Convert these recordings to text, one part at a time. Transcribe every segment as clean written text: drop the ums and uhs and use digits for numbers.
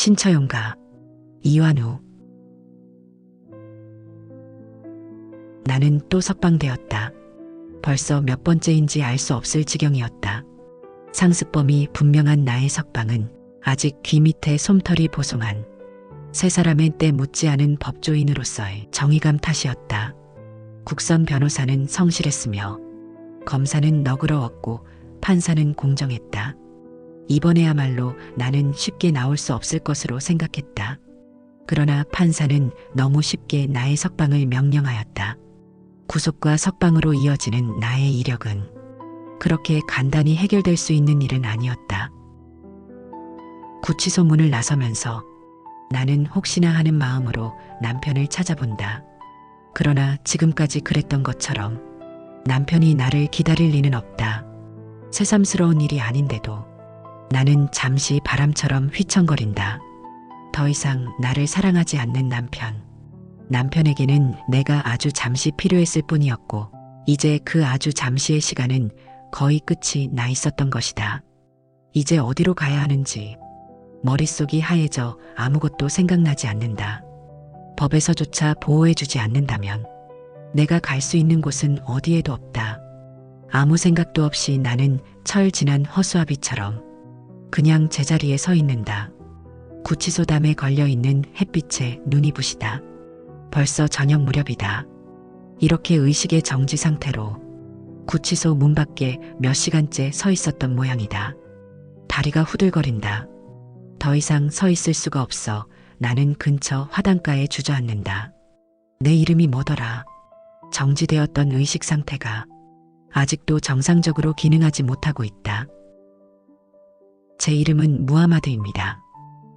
신처용가, 이완우. 나는 또 석방되었다. 벌써 몇 번째인지 알 수 없을 지경이었다. 상습범이 분명한 나의 석방은 아직 귀 밑에 솜털이 보송한 세 사람의 때 묻지 않은 법조인으로서의 정의감 탓이었다. 국선 변호사는 성실했으며 검사는 너그러웠고 판사는 공정했다. 이번에야말로 나는 쉽게 나올 수 없을 것으로 생각했다. 그러나 판사는 너무 쉽게 나의 석방을 명령하였다. 구속과 석방으로 이어지는 나의 이력은 그렇게 간단히 해결될 수 있는 일은 아니었다. 구치소 문을 나서면서 나는 혹시나 하는 마음으로 남편을 찾아본다. 그러나 지금까지 그랬던 것처럼 남편이 나를 기다릴 리는 없다. 새삼스러운 일이 아닌데도 나는 잠시 바람처럼 휘청거린다. 더 이상 나를 사랑하지 않는 남편. 남편에게는 내가 아주 잠시 필요했을 뿐이었고 이제 그 아주 잠시의 시간은 거의 끝이 나 있었던 것이다. 이제 어디로 가야 하는지 머릿속이 하얘져 아무것도 생각나지 않는다. 법에서조차 보호해주지 않는다면 내가 갈 수 있는 곳은 어디에도 없다. 아무 생각도 없이 나는 철 지난 허수아비처럼 그냥 제자리에 서 있는다. 구치소 담에 걸려있는 햇빛에 눈이 부시다. 벌써 저녁 무렵이다. 이렇게 의식의 정지 상태로 구치소 문 밖에 몇 시간째 서 있었던 모양이다. 다리가 후들거린다. 더 이상 서 있을 수가 없어 나는 근처 화단가에 주저앉는다. 내 이름이 뭐더라? 정지되었던 의식 상태가 아직도 정상적으로 기능하지 못하고 있다. 제 이름은 무하마드입니다.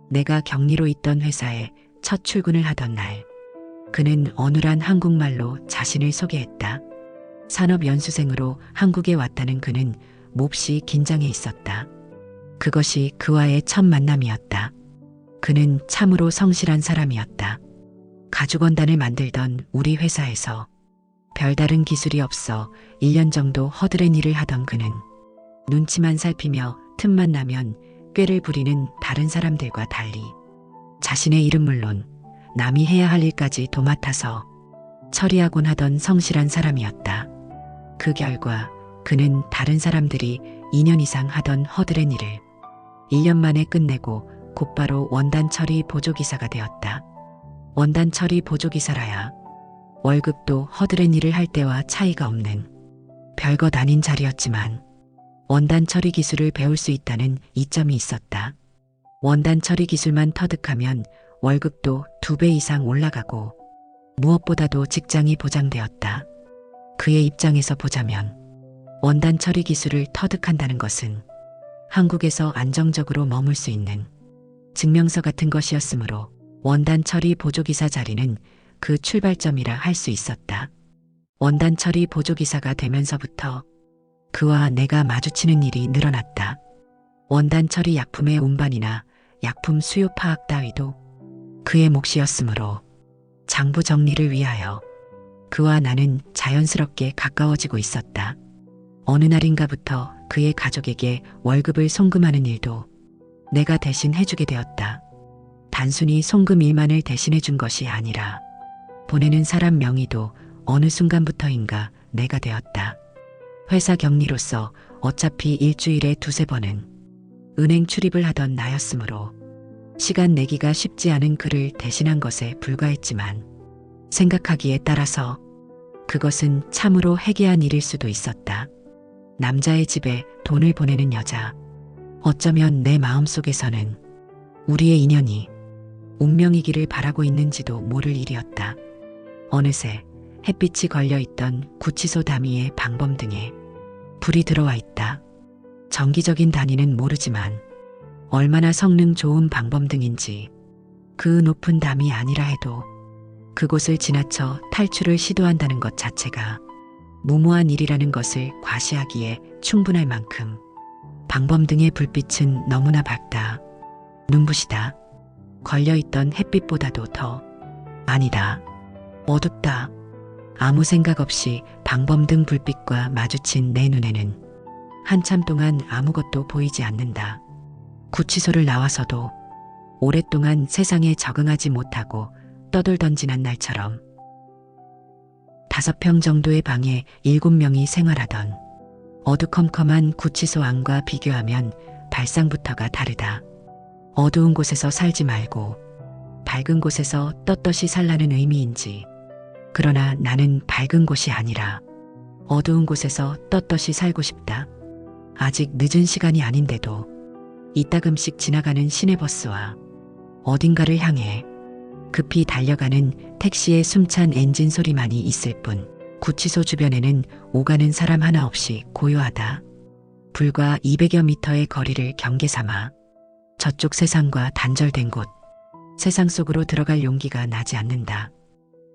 내가 격리로 있던 회사에 첫 출근을 하던 날, 그는 어눌한 한국말로 자신을 소개했다. 산업연수생으로 한국에 왔다는 그는 몹시 긴장해 있었다. 그것이 그와의 첫 만남이었다. 그는 참으로 성실한 사람이었다. 가죽원단을 만들던 우리 회사에서 별다른 기술이 없어 1년 정도 허드렛 일을 하던 그는 눈치만 살피며 틈만 나면 꾀를 부리는 다른 사람들과 달리 자신의 일은 물론 남이 해야 할 일까지 도맡아서 처리하곤 하던 성실한 사람이었다. 그 결과 그는 다른 사람들이 2년 이상 하던 허드렛 일을 1년 만에 끝내고 곧바로 원단 처리 보조기사가 되었다. 원단 처리 보조기사라야 월급도 허드렛 일을 할 때와 차이가 없는 별것 아닌 자리였지만 원단 처리 기술을 배울 수 있다는 이점이 있었다. 원단 처리 기술만 터득하면 월급도 2배 이상 올라가고 무엇보다도 직장이 보장되었다. 그의 입장에서 보자면 원단 처리 기술을 터득한다는 것은 한국에서 안정적으로 머물 수 있는 증명서 같은 것이었으므로 원단 처리 보조기사 자리는 그 출발점이라 할 수 있었다. 원단 처리 보조기사가 되면서부터 그와 내가 마주치는 일이 늘어났다. 원단 처리 약품의 운반이나 약품 수요 파악 따위도 그의 몫이었으므로 장부 정리를 위하여 그와 나는 자연스럽게 가까워지고 있었다. 어느 날인가부터 그의 가족에게 월급을 송금하는 일도 내가 대신 해주게 되었다. 단순히 송금 일만을 대신해 준 것이 아니라 보내는 사람 명의도 어느 순간부터인가 내가 되었다. 회사 격리로서 어차피 일주일에 2~3번은 은행 출입을 하던 나였으므로 시간 내기가 쉽지 않은 그를 대신한 것에 불과했지만 생각하기에 따라서 그것은 참으로 해괴한 일일 수도 있었다. 남자의 집에 돈을 보내는 여자. 어쩌면 내 마음속에서는 우리의 인연이 운명이기를 바라고 있는지도 모를 일이었다. 어느새 햇빛이 걸려있던 구치소 다미의 방범등에 불이 들어와 있다. 정기적인 단위는 모르지만 얼마나 성능 좋은 방범등인지 그 높은 담이 아니라 해도 그곳을 지나쳐 탈출을 시도한다는 것 자체가 무모한 일이라는 것을 과시하기에 충분할 만큼 방범등의 불빛은 너무나 밝다. 눈부시다. 걸려있던 햇빛보다도 더 아니다. 어둡다. 아무 생각 없이 방범등 불빛과 마주친 내 눈에는 한참 동안 아무것도 보이지 않는다. 구치소를 나와서도 오랫동안 세상에 적응하지 못하고 떠돌던 지난 날처럼 5평 정도의 방에 7명이 생활하던 어두컴컴한 구치소 안과 비교하면 발상부터가 다르다. 어두운 곳에서 살지 말고 밝은 곳에서 떳떳이 살라는 의미인지. 그러나 나는 밝은 곳이 아니라 어두운 곳에서 떳떳이 살고 싶다. 아직 늦은 시간이 아닌데도 이따금씩 지나가는 시내버스와 어딘가를 향해 급히 달려가는 택시의 숨찬 엔진 소리만이 있을 뿐 구치소 주변에는 오가는 사람 하나 없이 고요하다. 불과 200여 미터의 거리를 경계 삼아 저쪽 세상과 단절된 곳, 세상 속으로 들어갈 용기가 나지 않는다.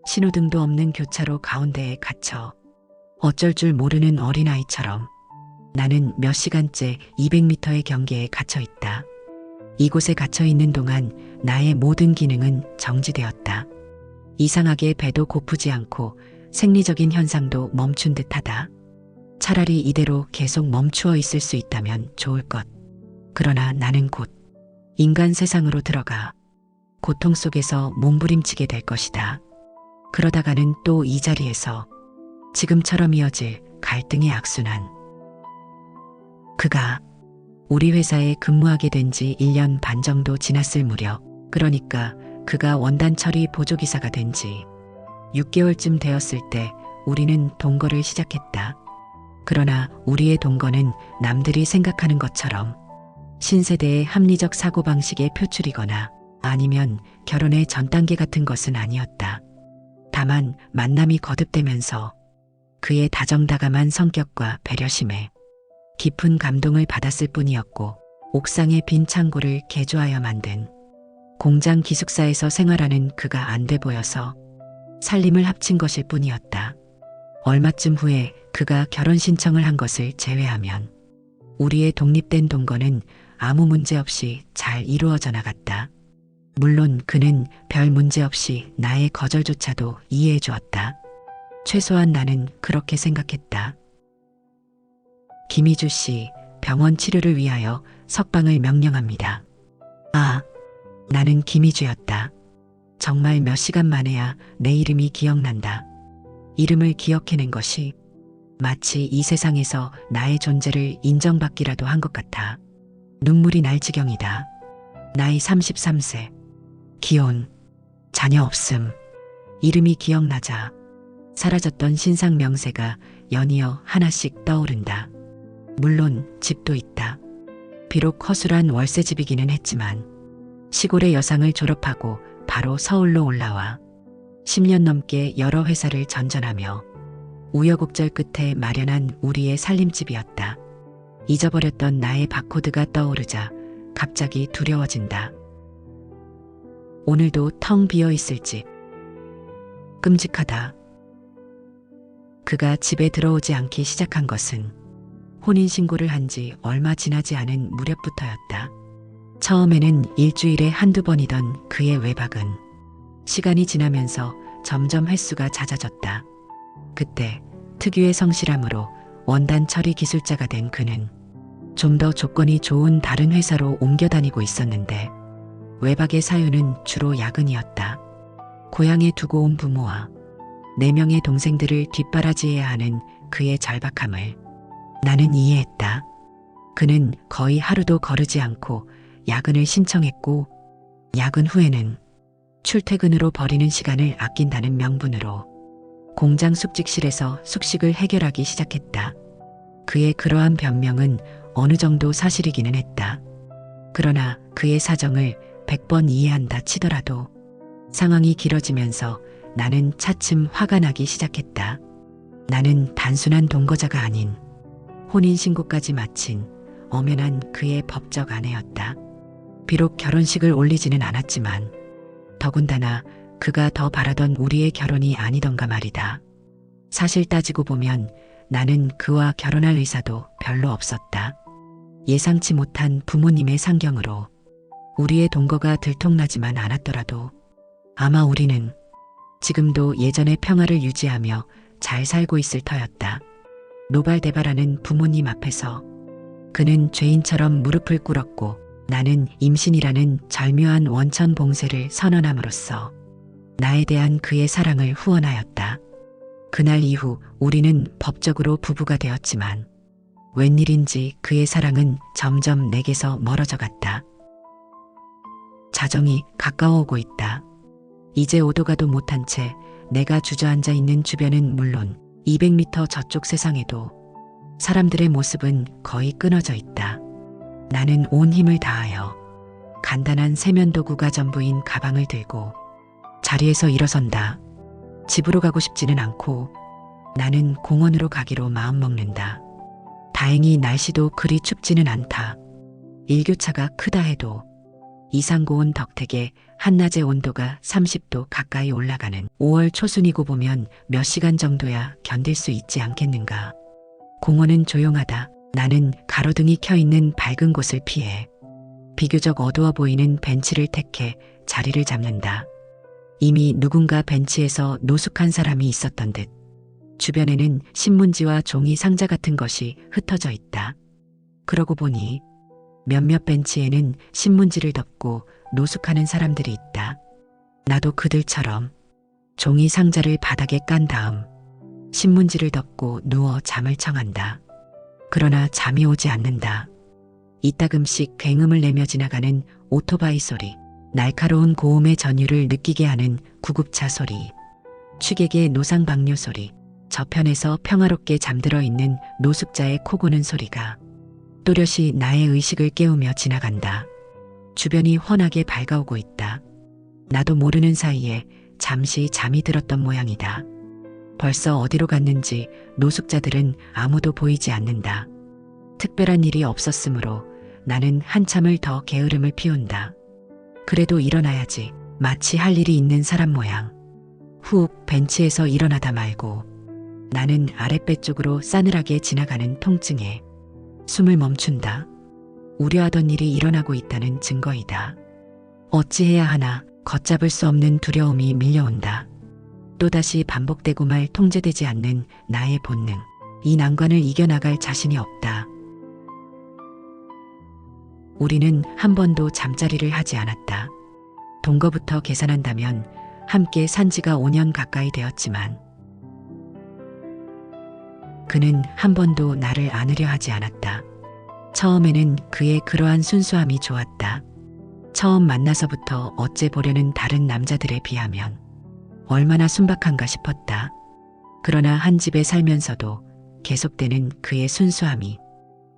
신호등도 없는 교차로 가운데에 갇혀 어쩔 줄 모르는 어린아이처럼 나는 몇 시간째 200m의 경계에 갇혀 있다. 이곳에 갇혀 있는 동안 나의 모든 기능은 정지되었다. 이상하게 배도 고프지 않고 생리적인 현상도 멈춘 듯하다. 차라리 이대로 계속 멈추어 있을 수 있다면 좋을 것. 그러나 나는 곧 인간 세상으로 들어가 고통 속에서 몸부림치게 될 것이다. 그러다가는 또 이 자리에서 지금처럼 이어질 갈등의 악순환. 그가 우리 회사에 근무하게 된 지 1년 반 정도 지났을 무렵, 그러니까 그가 원단 처리 보조기사가 된 지 6개월쯤 되었을 때 우리는 동거를 시작했다. 그러나 우리의 동거는 남들이 생각하는 것처럼 신세대의 합리적 사고방식의 표출이거나 아니면 결혼의 전 단계 같은 것은 아니었다. 다만 만남이 거듭되면서 그의 다정다감한 성격과 배려심에 깊은 감동을 받았을 뿐이었고, 옥상의 빈 창고를 개조하여 만든 공장 기숙사에서 생활하는 그가 안 돼 보여서 살림을 합친 것일 뿐이었다. 얼마쯤 후에 그가 결혼 신청을 한 것을 제외하면 우리의 독립된 동거는 아무 문제 없이 잘 이루어져 나갔다. 물론 그는 별 문제 없이 나의 거절조차도 이해해 주었다. 최소한 나는 그렇게 생각했다. 김희주 씨, 병원 치료를 위하여 석방을 명령합니다. 아, 나는 김희주였다. 정말 몇 시간 만에야 내 이름이 기억난다. 이름을 기억해낸 것이 마치 이 세상에서 나의 존재를 인정받기라도 한 것 같아. 눈물이 날 지경이다. 나이 33세. 기혼. 자녀 없음. 이름이 기억나자 사라졌던 신상 명세가 연이어 하나씩 떠오른다. 물론 집도 있다. 비록 허술한 월세집이기는 했지만 시골의 여상을 졸업하고 바로 서울로 올라와 10년 넘게 여러 회사를 전전하며 우여곡절 끝에 마련한 우리의 살림집이었다. 잊어버렸던 나의 바코드가 떠오르자 갑자기 두려워진다. 오늘도 텅 비어 있을 집. 끔찍하다. 그가 집에 들어오지 않기 시작한 것은 혼인신고를 한 지 얼마 지나지 않은 무렵부터였다. 처음에는 일주일에 한두 번이던 그의 외박은 시간이 지나면서 점점 횟수가 잦아졌다. 그때 특유의 성실함으로 원단 처리 기술자가 된 그는 좀 더 조건이 좋은 다른 회사로 옮겨 다니고 있었는데, 외박의 사유는 주로 야근이었다. 고향에 두고 온 부모와 4명의 동생들을 뒷바라지해야 하는 그의 절박함을 나는 이해했다. 그는 거의 하루도 거르지 않고 야근을 신청했고, 야근 후에는 출퇴근으로 버리는 시간을 아낀다는 명분으로 공장 숙직실에서 숙식을 해결하기 시작했다. 그의 그러한 변명은 어느 정도 사실이기는 했다. 그러나 그의 사정을 100번 이해한다 치더라도 상황이 길어지면서 나는 차츰 화가 나기 시작했다. 나는 단순한 동거자가 아닌 혼인신고까지 마친 엄연한 그의 법적 아내였다. 비록 결혼식을 올리지는 않았지만 더군다나 그가 더 바라던 우리의 결혼이 아니던가 말이다. 사실 따지고 보면 나는 그와 결혼할 의사도 별로 없었다. 예상치 못한 부모님의 상경으로 우리의 동거가 들통나지만 않았더라도 아마 우리는 지금도 예전의 평화를 유지하며 잘 살고 있을 터였다. 노발대발하는 부모님 앞에서 그는 죄인처럼 무릎을 꿇었고 나는 임신이라는 절묘한 원천 봉쇄를 선언함으로써 나에 대한 그의 사랑을 후원하였다. 그날 이후 우리는 법적으로 부부가 되었지만 웬일인지 그의 사랑은 점점 내게서 멀어져 갔다. 자정이 가까워오고 있다. 이제 오도 가도 못한 채 내가 주저앉아 있는 주변은 물론 200m 저쪽 세상에도 사람들의 모습은 거의 끊어져 있다. 나는 온 힘을 다하여 간단한 세면도구가 전부인 가방을 들고 자리에서 일어선다. 집으로 가고 싶지는 않고 나는 공원으로 가기로 마음먹는다. 다행히 날씨도 그리 춥지는 않다. 일교차가 크다 해도 이상고온 덕택에 한낮의 온도가 30도 가까이 올라가는 5월 초순이고 보면 몇 시간 정도야 견딜 수 있지 않겠는가. 공원은 조용하다. 나는 가로등이 켜있는 밝은 곳을 피해 비교적 어두워 보이는 벤치를 택해 자리를 잡는다. 이미 누군가 벤치에서 노숙한 사람이 있었던 듯 주변에는 신문지와 종이 상자 같은 것이 흩어져 있다. 그러고 보니 몇몇 벤치에는 신문지를 덮고 노숙하는 사람들이 있다. 나도 그들처럼 종이 상자를 바닥에 깐 다음 신문지를 덮고 누워 잠을 청한다. 그러나 잠이 오지 않는다. 이따금씩 굉음을 내며 지나가는 오토바이 소리, 날카로운 고음의 전율을 느끼게 하는 구급차 소리, 취객의 노상방뇨 소리, 저편에서 평화롭게 잠들어 있는 노숙자의 코 고는 소리가 또렷이 나의 의식을 깨우며 지나간다. 주변이 훤하게 밝아오고 있다. 나도 모르는 사이에 잠시 잠이 들었던 모양이다. 벌써 어디로 갔는지 노숙자들은 아무도 보이지 않는다. 특별한 일이 없었으므로 나는 한참을 더 게으름을 피운다. 그래도 일어나야지. 마치 할 일이 있는 사람 모양. 훅 벤치에서 일어나다 말고 나는 아랫배 쪽으로 싸늘하게 지나가는 통증에 숨을 멈춘다. 우려하던 일이 일어나고 있다는 증거이다. 어찌해야 하나 걷잡을 수 없는 두려움이 밀려온다. 또다시 반복되고 말 통제되지 않는 나의 본능. 이 난관을 이겨나갈 자신이 없다. 우리는 한 번도 잠자리를 하지 않았다. 동거부터 계산한다면 함께 산 지가 5년 가까이 되었지만 그는 한 번도 나를 안으려 하지 않았다. 처음에는 그의 그러한 순수함이 좋았다. 처음 만나서부터 어째 보려는 다른 남자들에 비하면 얼마나 순박한가 싶었다. 그러나 한 집에 살면서도 계속되는 그의 순수함이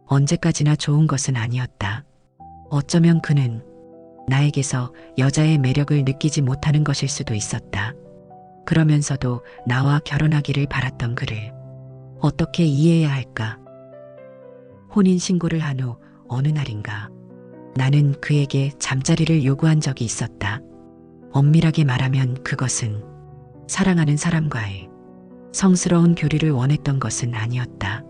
언제까지나 좋은 것은 아니었다. 어쩌면 그는 나에게서 여자의 매력을 느끼지 못하는 것일 수도 있었다. 그러면서도 나와 결혼하기를 바랐던 그를 어떻게 이해해야 할까? 혼인신고를 한 후 어느 날인가 나는 그에게 잠자리를 요구한 적이 있었다. 엄밀하게 말하면 그것은 사랑하는 사람과의 성스러운 교류를 원했던 것은 아니었다.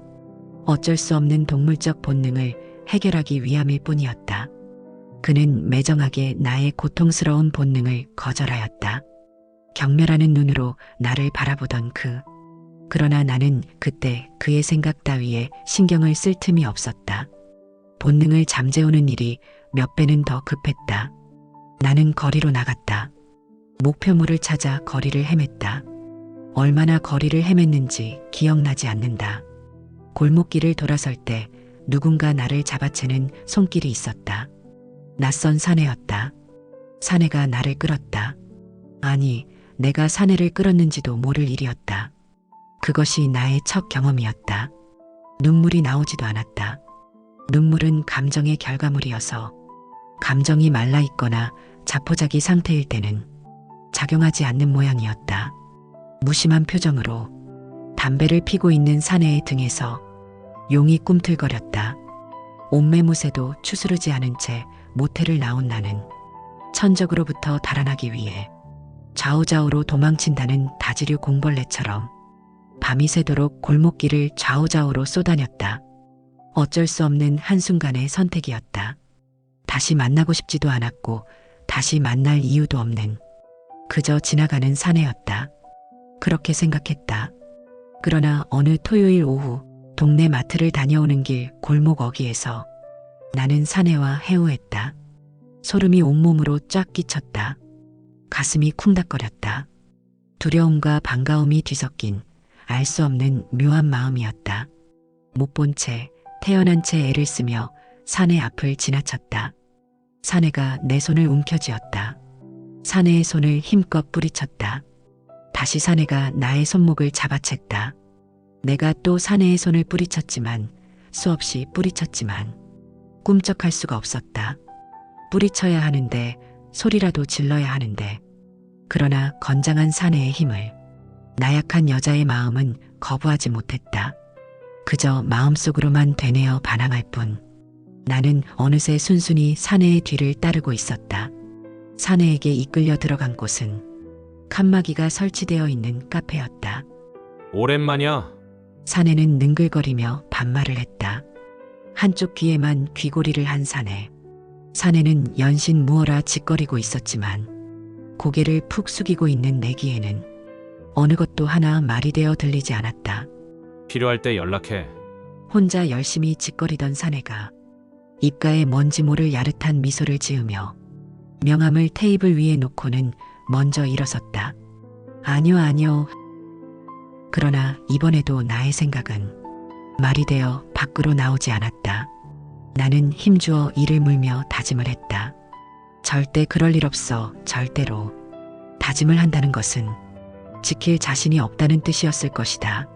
어쩔 수 없는 동물적 본능을 해결하기 위함일 뿐이었다. 그는 매정하게 나의 고통스러운 본능을 거절하였다. 경멸하는 눈으로 나를 바라보던 그러나 나는 그때 그의 생각 따위에 신경을 쓸 틈이 없었다. 본능을 잠재우는 일이 몇 배는 더 급했다. 나는 거리로 나갔다. 목표물을 찾아 거리를 헤맸다. 얼마나 거리를 헤맸는지 기억나지 않는다. 골목길을 돌아설 때 누군가 나를 잡아채는 손길이 있었다. 낯선 사내였다. 사내가 나를 끌었다. 아니, 내가 사내를 끌었는지도 모를 일이었다. 그것이 나의 첫 경험이었다. 눈물이 나오지도 않았다. 눈물은 감정의 결과물이어서 감정이 말라있거나 자포자기 상태일 때는 작용하지 않는 모양이었다. 무심한 표정으로 담배를 피고 있는 사내의 등에서 용이 꿈틀거렸다. 옷매무새도 추스르지 않은 채 모텔을 나온 나는 천적으로부터 달아나기 위해 좌우좌우로 도망친다는 다지류 공벌레처럼 밤이 새도록 골목길을 좌우좌우로 쏘다녔다. 어쩔 수 없는 한순간의 선택이었다. 다시 만나고 싶지도 않았고 다시 만날 이유도 없는 그저 지나가는 사내였다. 그렇게 생각했다. 그러나 어느 토요일 오후 동네 마트를 다녀오는 길 골목 어귀에서 나는 사내와 해우했다. 소름이 온몸으로 쫙 끼쳤다. 가슴이 쿵닥거렸다. 두려움과 반가움이 뒤섞인 알 수 없는 묘한 마음이었다. 못 본 채 태어난 채 애를 쓰며 사내 앞을 지나쳤다. 사내가 내 손을 움켜쥐었다. 사내의 손을 힘껏 뿌리쳤다. 다시 사내가 나의 손목을 잡아챘다. 내가 또 사내의 손을 뿌리쳤지만 수없이 뿌리쳤지만 꿈쩍할 수가 없었다. 뿌리쳐야 하는데 소리라도 질러야 하는데 그러나 건장한 사내의 힘을 나약한 여자의 마음은 거부하지 못했다. 그저 마음속으로만 되뇌어 반항할 뿐. 나는 어느새 순순히 사내의 뒤를 따르고 있었다. 사내에게 이끌려 들어간 곳은 칸막이가 설치되어 있는 카페였다. 오랜만이야. 사내는 능글거리며 반말을 했다. 한쪽 귀에만 귀고리를 한 사내. 사내는 연신 무어라 짓거리고 있었지만 고개를 푹 숙이고 있는 내 귀에는 어느 것도 하나 말이 되어 들리지 않았다. 필요할 때 연락해. 혼자 열심히 짓거리던 사내가 입가에 뭔지 모를 야릇한 미소를 지으며 명함을 테이블 위에 놓고는 먼저 일어섰다. 아니요, 아니요. 그러나 이번에도 나의 생각은 말이 되어 밖으로 나오지 않았다. 나는 힘주어 이를 물며 다짐을 했다. 절대 그럴 일 없어, 절대로. 다짐을 한다는 것은 지킬 자신이 없다는 뜻이었을 것이다.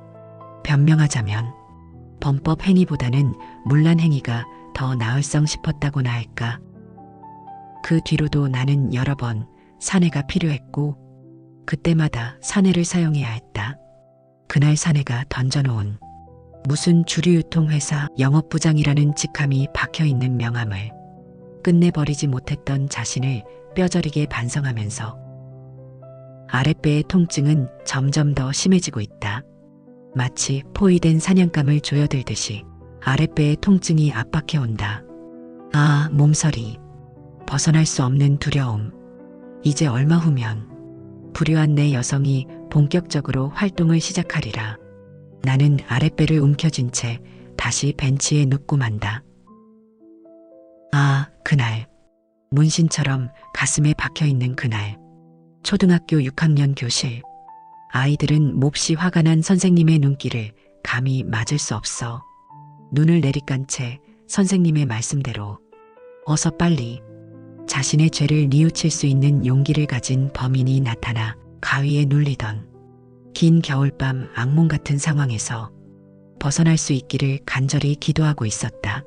변명하자면 범법 행위보다는 문란 행위가 더 나을성 싶었다고나 할까. 그 뒤로도 나는 여러 번 사내가 필요했고 그때마다 사내를 사용해야 했다. 그날 사내가 던져놓은 무슨 주류유통회사 영업부장이라는 직함이 박혀있는 명함을 끝내버리지 못했던 자신을 뼈저리게 반성하면서 아랫배의 통증은 점점 더 심해지고 있다. 마치 포위된 사냥감을 조여들듯이 아랫배의 통증이 압박해온다. 아, 몸서리. 벗어날 수 없는 두려움. 이제 얼마 후면 불효한 내 여성이 본격적으로 활동을 시작하리라. 나는 아랫배를 움켜쥔 채 다시 벤치에 눕고 만다. 아, 그날. 문신처럼 가슴에 박혀있는 그날. 초등학교 6학년 교실. 아이들은 몹시 화가 난 선생님의 눈길을 감히 맞을 수 없어. 눈을 내리깐 채 선생님의 말씀대로 어서 빨리 자신의 죄를 뉘우칠 수 있는 용기를 가진 범인이 나타나 가위에 눌리던 긴 겨울밤 악몽 같은 상황에서 벗어날 수 있기를 간절히 기도하고 있었다.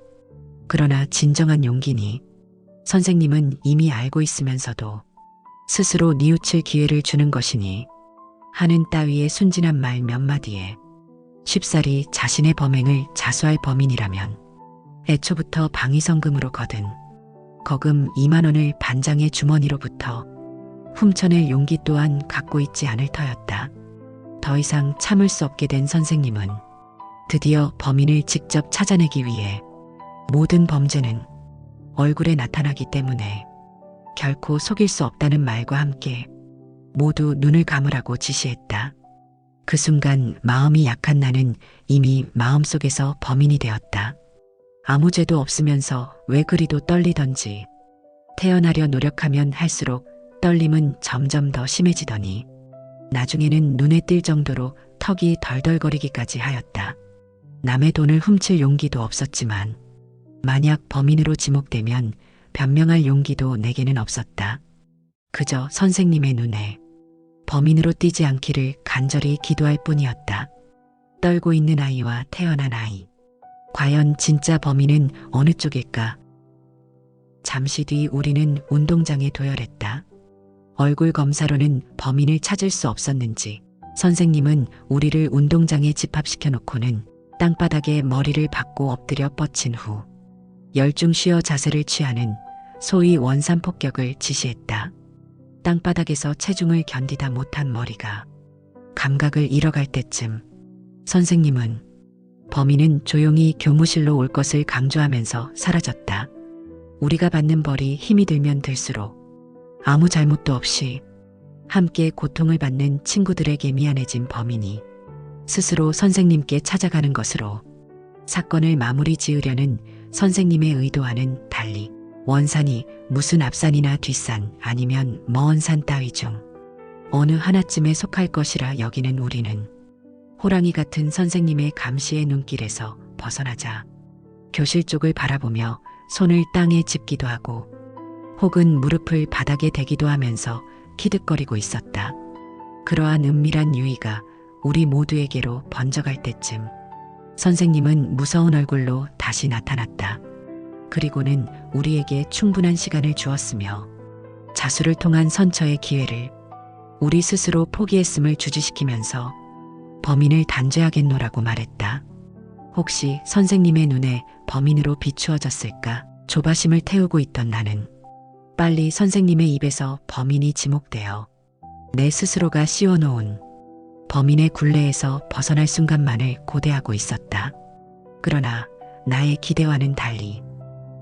그러나 진정한 용기니 선생님은 이미 알고 있으면서도 스스로 뉘우칠 기회를 주는 것이니 하는 따위의 순진한 말 몇 마디에 쉽사리 자신의 범행을 자수할 범인이라면 애초부터 방위성금으로 거둔 거금 2만 원을 반장의 주머니로부터 훔쳐낼 용기 또한 갖고 있지 않을 터였다. 더 이상 참을 수 없게 된 선생님은 드디어 범인을 직접 찾아내기 위해 모든 범죄는 얼굴에 나타나기 때문에 결코 속일 수 없다는 말과 함께 모두 눈을 감으라고 지시했다. 그 순간 마음이 약한 나는 이미 마음속에서 범인이 되었다. 아무 죄도 없으면서 왜 그리도 떨리던지 태어나려 노력하면 할수록 떨림은 점점 더 심해지더니 나중에는 눈에 띌 정도로 턱이 덜덜거리기까지 하였다. 남의 돈을 훔칠 용기도 없었지만 만약 범인으로 지목되면 변명할 용기도 내게는 없었다. 그저 선생님의 눈에 범인으로 띄지 않기를 간절히 기도할 뿐이었다. 떨고 있는 아이와 태어난 아이. 과연 진짜 범인은 어느 쪽일까? 잠시 뒤 우리는 운동장에 도열했다. 얼굴 검사로는 범인을 찾을 수 없었는지 선생님은 우리를 운동장에 집합시켜 놓고는 땅바닥에 머리를 박고 엎드려 뻗친 후 열중 쉬어 자세를 취하는 소위 원산폭격을 지시했다. 땅바닥에서 체중을 견디다 못한 머리가 감각을 잃어갈 때쯤 선생님은 범인은 조용히 교무실로 올 것을 강조하면서 사라졌다. 우리가 받는 벌이 힘이 들면 들수록 아무 잘못도 없이 함께 고통을 받는 친구들에게 미안해진 범인이 스스로 선생님께 찾아가는 것으로 사건을 마무리 지으려는 선생님의 의도와는 달리 원산이 무슨 앞산이나 뒷산 아니면 먼 산 따위 중 어느 하나쯤에 속할 것이라 여기는 우리는 호랑이 같은 선생님의 감시의 눈길에서 벗어나자 교실 쪽을 바라보며 손을 땅에 짚기도 하고 혹은 무릎을 바닥에 대기도 하면서 키득거리고 있었다. 그러한 은밀한 유의가 우리 모두에게로 번져갈 때쯤 선생님은 무서운 얼굴로 다시 나타났다. 그리고는 우리에게 충분한 시간을 주었으며 자수를 통한 선처의 기회를 우리 스스로 포기했음을 주지시키면서 범인을 단죄하겠노라고 말했다. 혹시 선생님의 눈에 범인으로 비추어졌을까 조바심을 태우고 있던 나는 빨리 선생님의 입에서 범인이 지목되어 내 스스로가 씌워놓은 범인의 굴레에서 벗어날 순간만을 고대하고 있었다. 그러나 나의 기대와는 달리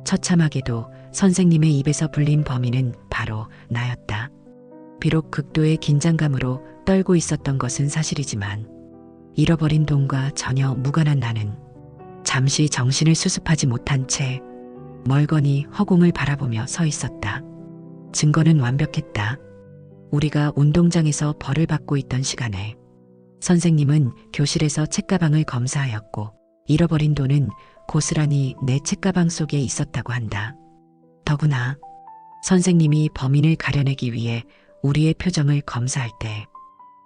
처참하게도 선생님의 입에서 불린 범인은 바로 나였다. 비록 극도의 긴장감으로 떨고 있었던 것은 사실이지만 잃어버린 돈과 전혀 무관한 나는 잠시 정신을 수습하지 못한 채 멀거니 허공을 바라보며 서 있었다. 증거는 완벽했다. 우리가 운동장에서 벌을 받고 있던 시간에 선생님은 교실에서 책가방을 검사하였고 잃어버린 돈은 고스란히 내 책가방 속에 있었다고 한다. 더구나 선생님이 범인을 가려내기 위해 우리의 표정을 검사할 때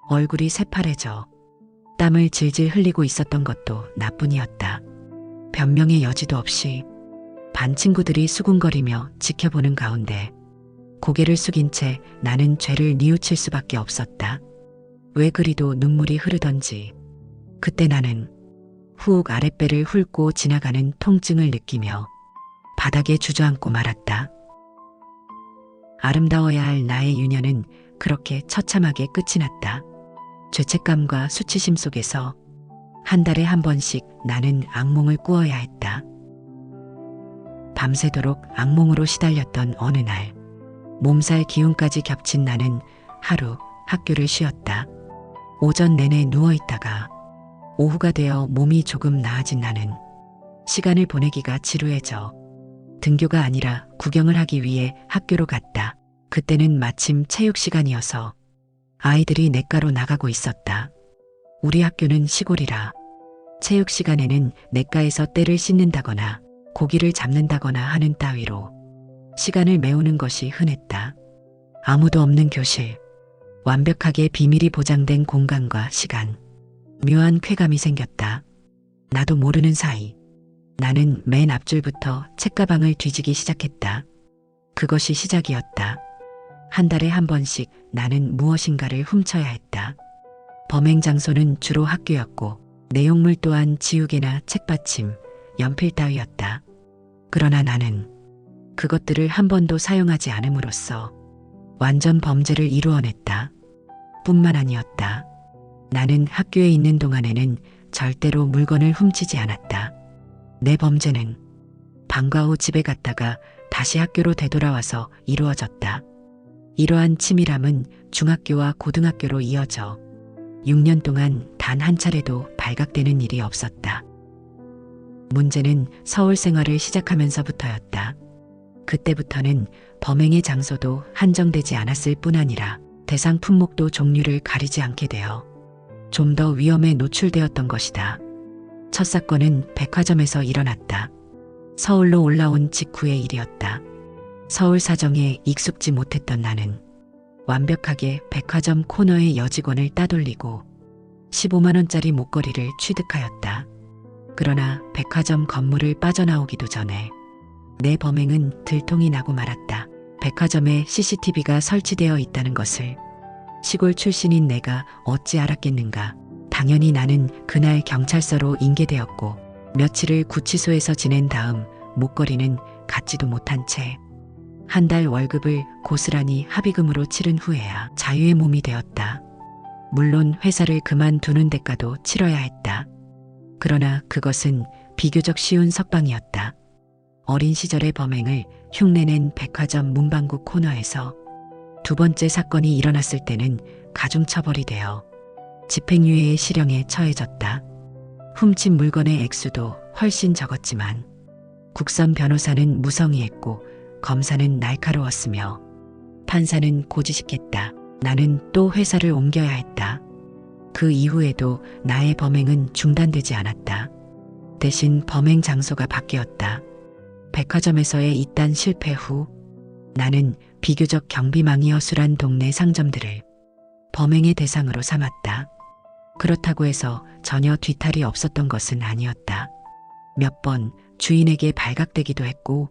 얼굴이 새파래져 땀을 질질 흘리고 있었던 것도 나뿐이었다. 변명의 여지도 없이 반 친구들이 수군거리며 지켜보는 가운데 고개를 숙인 채 나는 죄를 뉘우칠 수밖에 없었다. 왜 그리도 눈물이 흐르던지 그때 나는 훅 아랫배를 훑고 지나가는 통증을 느끼며 바닥에 주저앉고 말았다. 아름다워야 할 나의 유년은 그렇게 처참하게 끝이 났다. 죄책감과 수치심 속에서 한 달에 한 번씩 나는 악몽을 꾸어야 했다. 밤새도록 악몽으로 시달렸던 어느 날 몸살 기운까지 겹친 나는 하루 학교를 쉬었다. 오전 내내 누워있다가 오후가 되어 몸이 조금 나아진 나는 시간을 보내기가 지루해져 등교가 아니라 구경을 하기 위해 학교로 갔다. 그때는 마침 체육 시간이어서 아이들이 냇가로 나가고 있었다. 우리 학교는 시골이라 체육 시간에는 냇가에서 떼를 씻는다거나 고기를 잡는다거나 하는 따위로 시간을 메우는 것이 흔했다. 아무도 없는 교실, 완벽하게 비밀이 보장된 공간과 시간, 묘한 쾌감이 생겼다. 나도 모르는 사이 나는 맨 앞줄부터 책가방을 뒤지기 시작했다. 그것이 시작이었다. 한 달에 한 번씩 나는 무엇인가를 훔쳐야 했다. 범행 장소는 주로 학교였고 내용물 또한 지우개나 책받침, 연필 따위였다. 그러나 나는 그것들을 한 번도 사용하지 않음으로써 완전 범죄를 이루어냈다. 뿐만 아니었다. 나는 학교에 있는 동안에는 절대로 물건을 훔치지 않았다. 내 범죄는 방과 후 집에 갔다가 다시 학교로 되돌아와서 이루어졌다. 이러한 치밀함은 중학교와 고등학교로 이어져 6년 동안 단 한 차례도 발각되는 일이 없었다. 문제는 서울 생활을 시작하면서부터였다. 그때부터는 범행의 장소도 한정되지 않았을 뿐 아니라 대상 품목도 종류를 가리지 않게 되어 좀 더 위험에 노출되었던 것이다. 첫 사건은 백화점에서 일어났다. 서울로 올라온 직후의 일이었다. 서울 사정에 익숙지 못했던 나는 완벽하게 백화점 코너의 여직원을 따돌리고 15만 원짜리 목걸이를 취득하였다. 그러나 백화점 건물을 빠져나오기도 전에 내 범행은 들통이 나고 말았다. 백화점에 CCTV가 설치되어 있다는 것을 시골 출신인 내가 어찌 알았겠는가. 당연히 나는 그날 경찰서로 인계되었고 며칠을 구치소에서 지낸 다음 목걸이는 갖지도 못한 채 한 달 월급을 고스란히 합의금으로 치른 후에야 자유의 몸이 되었다. 물론 회사를 그만두는 데까도 치러야 했다. 그러나 그것은 비교적 쉬운 석방이었다. 어린 시절의 범행을 흉내낸 백화점 문방구 코너에서 두 번째 사건이 일어났을 때는 가중처벌이 되어 집행유예의 실형에 처해졌다. 훔친 물건의 액수도 훨씬 적었지만 국선 변호사는 무성의했고 검사는 날카로웠으며 판사는 고지식했다. 나는 또 회사를 옮겨야 했다. 그 이후에도 나의 범행은 중단되지 않았다. 대신 범행 장소가 바뀌었다. 백화점에서의 이딴 실패 후 나는 비교적 경비망이 허술한 동네 상점들을 범행의 대상으로 삼았다. 그렇다고 해서 전혀 뒤탈이 없었던 것은 아니었다. 몇 번 주인에게 발각되기도 했고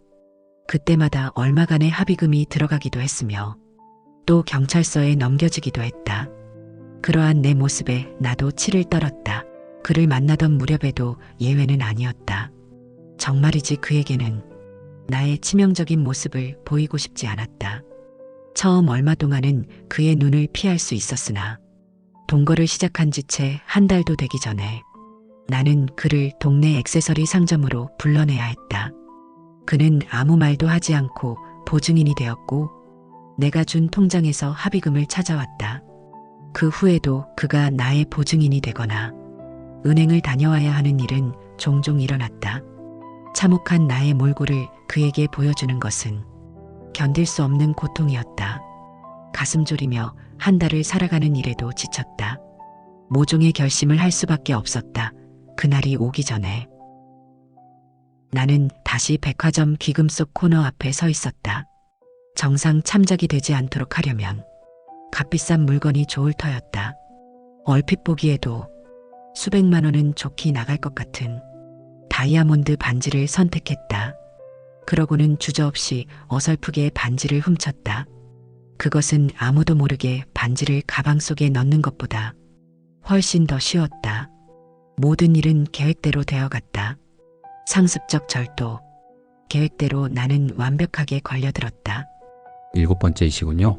그때마다 얼마간의 합의금이 들어가기도 했으며 또 경찰서에 넘겨지기도 했다. 그러한 내 모습에 나도 치를 떨었다. 그를 만나던 무렵에도 예외는 아니었다. 정말이지 그에게는 나의 치명적인 모습을 보이고 싶지 않았다. 처음 얼마 동안은 그의 눈을 피할 수 있었으나 동거를 시작한 지 채 한 달도 되기 전에 나는 그를 동네 액세서리 상점으로 불러내야 했다. 그는 아무 말도 하지 않고 보증인이 되었고 내가 준 통장에서 합의금을 찾아왔다. 그 후에도 그가 나의 보증인이 되거나 은행을 다녀와야 하는 일은 종종 일어났다. 참혹한 나의 몰골을 그에게 보여주는 것은 견딜 수 없는 고통이었다. 가슴 졸이며 한 달을 살아가는 일에도 지쳤다. 모종의 결심을 할 수밖에 없었다. 그날이 오기 전에 나는 다시 백화점 귀금속 코너 앞에 서 있었다. 정상 참작이 되지 않도록 하려면 값비싼 물건이 좋을 터였다. 얼핏 보기에도 수백만 원은 좋게 나갈 것 같은 다이아몬드 반지를 선택했다. 그러고는 주저없이 어설프게 반지를 훔쳤다. 그것은 아무도 모르게 반지를 가방 속에 넣는 것보다 훨씬 더 쉬웠다. 모든 일은 계획대로 되어갔다. 상습적 절도. 계획대로 나는 완벽하게 걸려들었다. 7번째이시군요.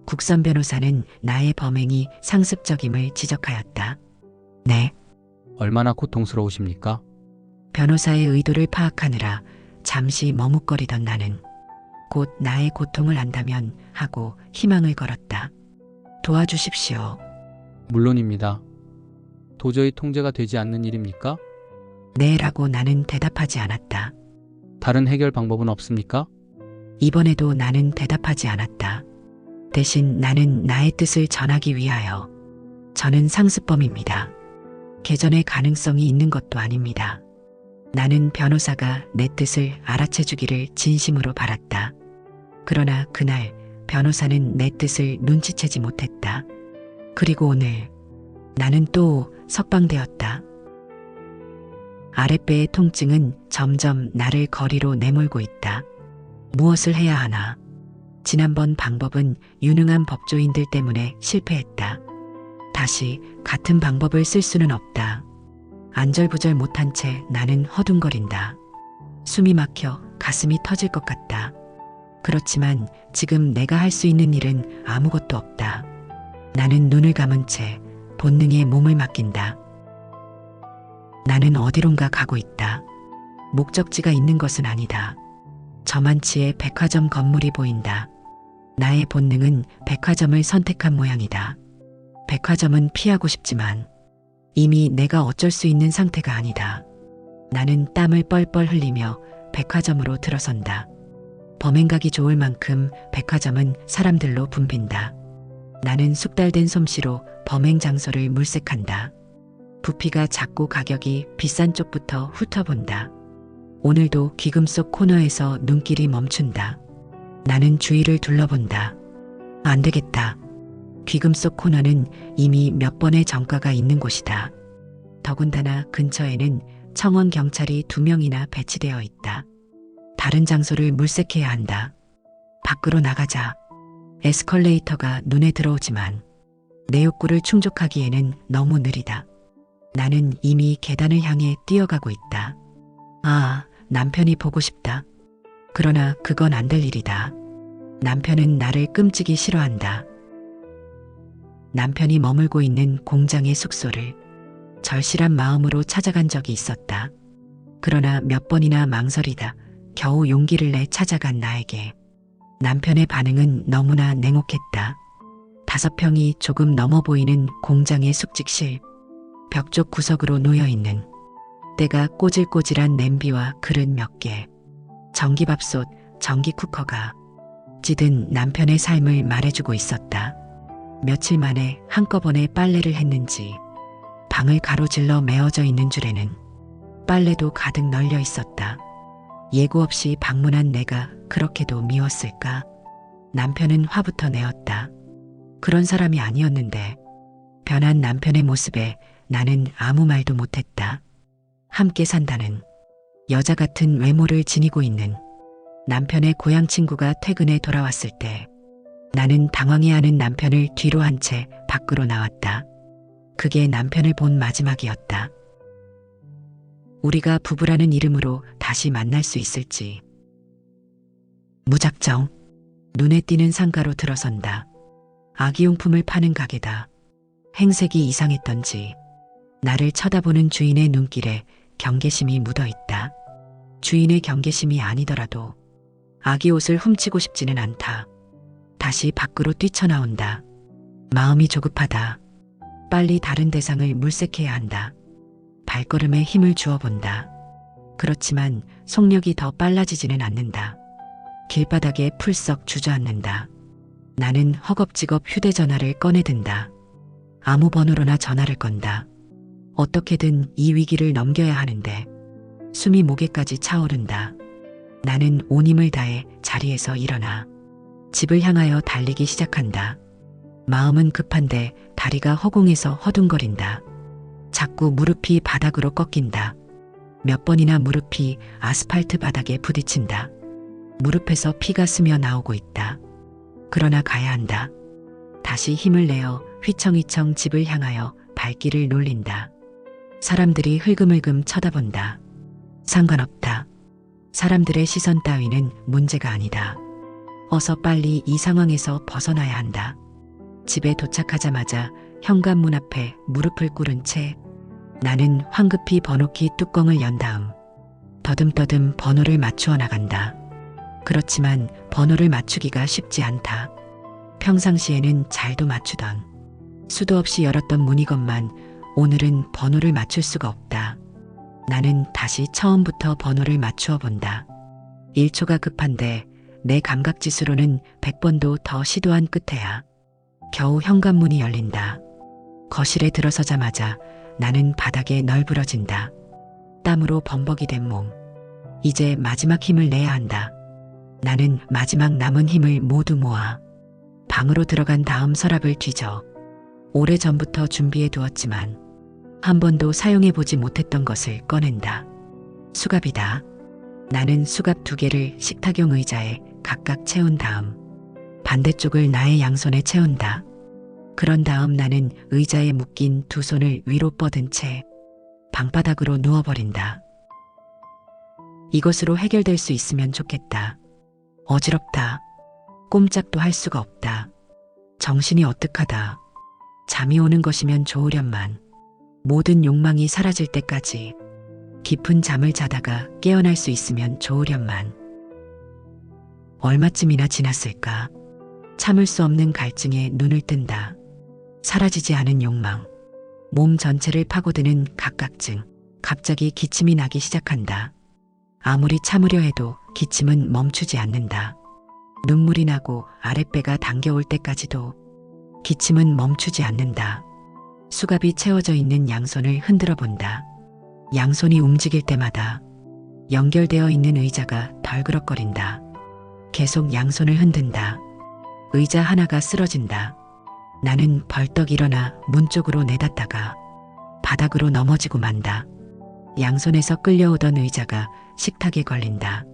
국선 변호사는 나의 범행이 상습적임을 지적하였다. 네. 얼마나 고통스러우십니까? 변호사의 의도를 파악하느라 잠시 머뭇거리던 나는 곧 나의 고통을 안다면 하고 희망을 걸었다. 도와주십시오. 물론입니다. 도저히 통제가 되지 않는 일입니까? 네라고 나는 대답하지 않았다. 다른 해결 방법은 없습니까? 이번에도 나는 대답하지 않았다. 대신 나는 나의 뜻을 전하기 위하여 저는 상습범입니다. 개전의 가능성이 있는 것도 아닙니다. 나는 변호사가 내 뜻을 알아채주기를 진심으로 바랐다. 그러나 그날 변호사는 내 뜻을 눈치채지 못했다. 그리고 오늘 나는 또 석방되었다. 아랫배의 통증은 점점 나를 거리로 내몰고 있다. 무엇을 해야 하나? 지난번 방법은 유능한 법조인들 때문에 실패했다. 다시 같은 방법을 쓸 수는 없다. 안절부절 못한 채 나는 허둥거린다. 숨이 막혀 가슴이 터질 것 같다. 그렇지만 지금 내가 할 수 있는 일은 아무것도 없다. 나는 눈을 감은 채 본능에 몸을 맡긴다. 나는 어디론가 가고 있다. 목적지가 있는 것은 아니다. 저만치의 백화점 건물이 보인다. 나의 본능은 백화점을 선택한 모양이다. 백화점은 피하고 싶지만 이미 내가 어쩔 수 있는 상태가 아니다. 나는 땀을 뻘뻘 흘리며 백화점으로 들어선다. 범행각이 좋을 만큼 백화점은 사람들로 붐빈다. 나는 숙달된 솜씨로 범행 장소를 물색한다. 부피가 작고 가격이 비싼 쪽부터 훑어본다. 오늘도 귀금속 코너에서 눈길이 멈춘다. 나는 주위를 둘러본다. 안 되겠다. 귀금속 코너는 이미 몇 번의 전과가 있는 곳이다. 더군다나 근처에는 청원 경찰이 2명이나 배치되어 있다. 다른 장소를 물색해야 한다. 밖으로 나가자. 에스컬레이터가 눈에 들어오지만 내 욕구를 충족하기에는 너무 느리다. 나는 이미 계단을 향해 뛰어가고 있다. 아, 남편이 보고 싶다. 그러나 그건 안 될 일이다. 남편은 나를 끔찍이 싫어한다. 남편이 머물고 있는 공장의 숙소를 절실한 마음으로 찾아간 적이 있었다. 그러나 몇 번이나 망설이다 겨우 용기를 내 찾아간 나에게 남편의 반응은 너무나 냉혹했다. 5평이 조금 넘어 보이는 공장의 숙직실, 벽 쪽 구석으로 놓여있는 잣대가 꼬질꼬질한 냄비와 그릇 몇 개, 전기밥솥, 전기쿠커가 찌든 남편의 삶을 말해주고 있었다. 며칠 만에 한꺼번에 빨래를 했는지 방을 가로질러 메어져 있는 줄에는 빨래도 가득 널려 있었다. 예고 없이 방문한 내가 그렇게도 미웠을까? 남편은 화부터 내었다. 그런 사람이 아니었는데 변한 남편의 모습에 나는 아무 말도 못했다. 함께 산다는 여자 같은 외모를 지니고 있는 남편의 고향 친구가 퇴근해 돌아왔을 때 나는 당황해하는 남편을 뒤로 한 채 밖으로 나왔다. 그게 남편을 본 마지막이었다. 우리가 부부라는 이름으로 다시 만날 수 있을지. 무작정 눈에 띄는 상가로 들어선다. 아기용품을 파는 가게다. 행색이 이상했던지 나를 쳐다보는 주인의 눈길에 경계심이 묻어있다. 주인의 경계심이 아니더라도 아기 옷을 훔치고 싶지는 않다. 다시 밖으로 뛰쳐나온다. 마음이 조급하다. 빨리 다른 대상을 물색해야 한다. 발걸음에 힘을 주어본다. 그렇지만 속력이 더 빨라지지는 않는다. 길바닥에 풀썩 주저앉는다. 나는 허겁지겁 휴대전화를 꺼내든다. 아무 번호로나 전화를 건다. 어떻게든 이 위기를 넘겨야 하는데 숨이 목에까지 차오른다. 나는 온 힘을 다해 자리에서 일어나 집을 향하여 달리기 시작한다. 마음은 급한데 다리가 허공에서 허둥거린다. 자꾸 무릎이 바닥으로 꺾인다. 몇 번이나 무릎이 아스팔트 바닥에 부딪힌다. 무릎에서 피가 스며 나오고 있다. 그러나 가야 한다. 다시 힘을 내어 휘청휘청 집을 향하여 발길을 놀린다. 사람들이 흘금흘금 쳐다본다. 상관없다. 사람들의 시선 따위는 문제가 아니다. 어서 빨리 이 상황에서 벗어나야 한다. 집에 도착하자마자 현관문 앞에 무릎을 꿇은 채 나는 황급히 번호키 뚜껑을 연 다음 더듬더듬 번호를 맞추어 나간다. 그렇지만 번호를 맞추기가 쉽지 않다. 평상시에는 잘도 맞추던 수도 없이 열었던 문이건만 오늘은 번호를 맞출 수가 없다. 나는 다시 처음부터 번호를 맞추어 본다. 1초가 급한데 내 감각지수로는 100번도 더 시도한 끝에야 겨우 현관문이 열린다. 거실에 들어서자마자 나는 바닥에 널브러진다. 땀으로 범벅이 된 몸. 이제 마지막 힘을 내야 한다. 나는 마지막 남은 힘을 모두 모아 방으로 들어간 다음 서랍을 뒤져 오래전부터 준비해 두었지만 한 번도 사용해 보지 못했던 것을 꺼낸다. 수갑이다. 나는 수갑 2개를 식탁용 의자에 각각 채운 다음 반대쪽을 나의 양손에 채운다. 그런 다음 나는 의자에 묶인 2 손을 위로 뻗은 채 방바닥으로 누워버린다. 이것으로 해결될 수 있으면 좋겠다. 어지럽다. 꼼짝도 할 수가 없다. 정신이 어떡하다. 잠이 오는 것이면 좋으련만 모든 욕망이 사라질 때까지 깊은 잠을 자다가 깨어날 수 있으면 좋으련만. 얼마쯤이나 지났을까? 참을 수 없는 갈증에 눈을 뜬다. 사라지지 않은 욕망. 몸 전체를 파고드는 각각증. 갑자기 기침이 나기 시작한다. 아무리 참으려 해도 기침은 멈추지 않는다. 눈물이 나고 아랫배가 당겨올 때까지도 기침은 멈추지 않는다. 수갑이 채워져 있는 양손을 흔들어 본다. 양손이 움직일 때마다 연결되어 있는 의자가 덜그럭거린다. 계속 양손을 흔든다. 의자 하나가 쓰러진다. 나는 벌떡 일어나 문 쪽으로 내닫다가 바닥으로 넘어지고 만다. 양손에서 끌려오던 의자가 식탁에 걸린다.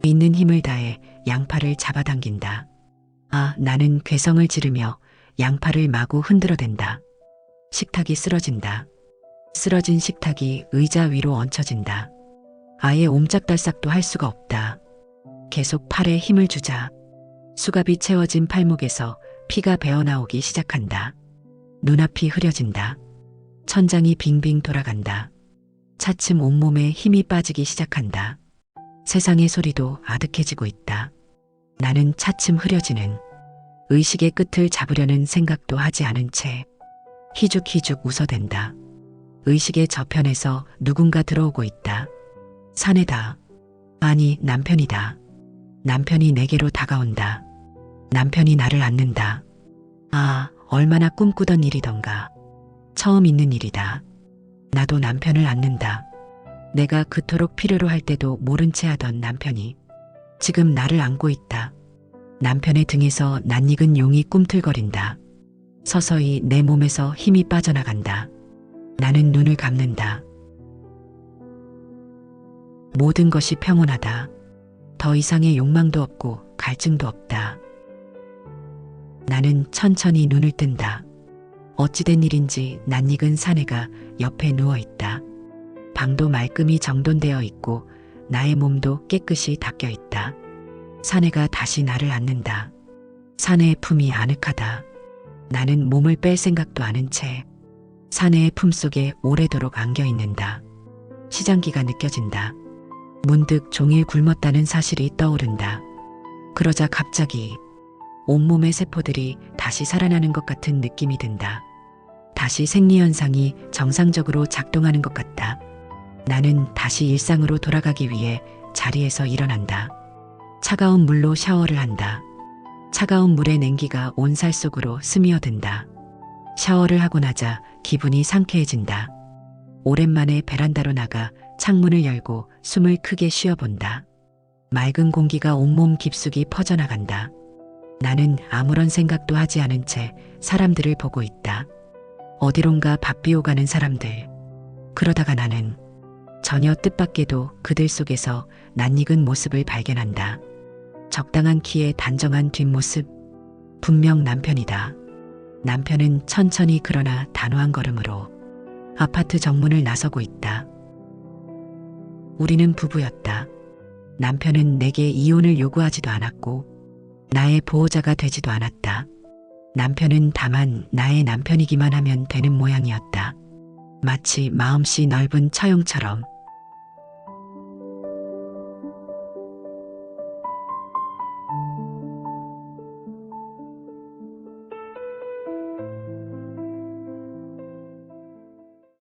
있는 힘을 다해 양팔을 잡아당긴다. 나는 괴성을 지르며 양팔을 마구 흔들어댄다. 식탁이 쓰러진다. 쓰러진 식탁이 의자 위로 얹혀진다. 아예 옴짝달싹도 할 수가 없다. 계속 팔에 힘을 주자 수갑이 채워진 팔목에서 피가 배어나오기 시작한다. 눈앞이 흐려진다. 천장이 빙빙 돌아간다. 차츰 온몸에 힘이 빠지기 시작한다. 세상의 소리도 아득해지고 있다. 나는 차츰 흐려지는 의식의 끝을 잡으려는 생각도 하지 않은 채 희죽희죽 웃어댄다. 의식의 저편에서 누군가 들어오고 있다. 사내다. 아니, 남편이다. 남편이 내게로 다가온다. 남편이 나를 안는다. 아, 얼마나 꿈꾸던 일이던가. 처음 있는 일이다. 나도 남편을 안는다. 내가 그토록 필요로 할 때도 모른 채 하던 남편이 지금 나를 안고 있다. 남편의 등에서 낯익은 용이 꿈틀거린다. 서서히 내 몸에서 힘이 빠져나간다. 나는 눈을 감는다. 모든 것이 평온하다. 더 이상의 욕망도 없고 갈증도 없다. 나는 천천히 눈을 뜬다. 어찌된 일인지 낯익은 사내가 옆에 누워있다. 방도 말끔히 정돈되어 있고 나의 몸도 깨끗이 닦여 있다. 사내가 다시 나를 안는다. 사내의 품이 아늑하다. 나는 몸을 뺄 생각도 않은 채 사내의 품속에 오래도록 안겨있는다. 시장기가 느껴진다. 문득 종일 굶었다는 사실이 떠오른다. 그러자 갑자기 온몸의 세포들이 다시 살아나는 것 같은 느낌이 든다. 다시 생리현상이 정상적으로 작동하는 것 같다. 나는 다시 일상으로 돌아가기 위해 자리에서 일어난다. 차가운 물로 샤워를 한다. 차가운 물의 냉기가 온 살 속으로 스며든다. 샤워를 하고 나자 기분이 상쾌해진다. 오랜만에 베란다로 나가 창문을 열고 숨을 크게 쉬어본다. 맑은 공기가 온몸 깊숙이 퍼져나간다. 나는 아무런 생각도 하지 않은 채 사람들을 보고 있다. 어디론가 바삐오가는 사람들. 그러다가 나는 전혀 뜻밖에도 그들 속에서 낯익은 모습을 발견한다. 적당한 키에 단정한 뒷모습. 분명 남편이다. 남편은 천천히 그러나 단호한 걸음으로 아파트 정문을 나서고 있다. 우리는 부부였다. 남편은 내게 이혼을 요구하지도 않았고 나의 보호자가 되지도 않았다. 남편은 다만 나의 남편이기만 하면 되는 모양이었다. 마치 마음씨 넓은 처용처럼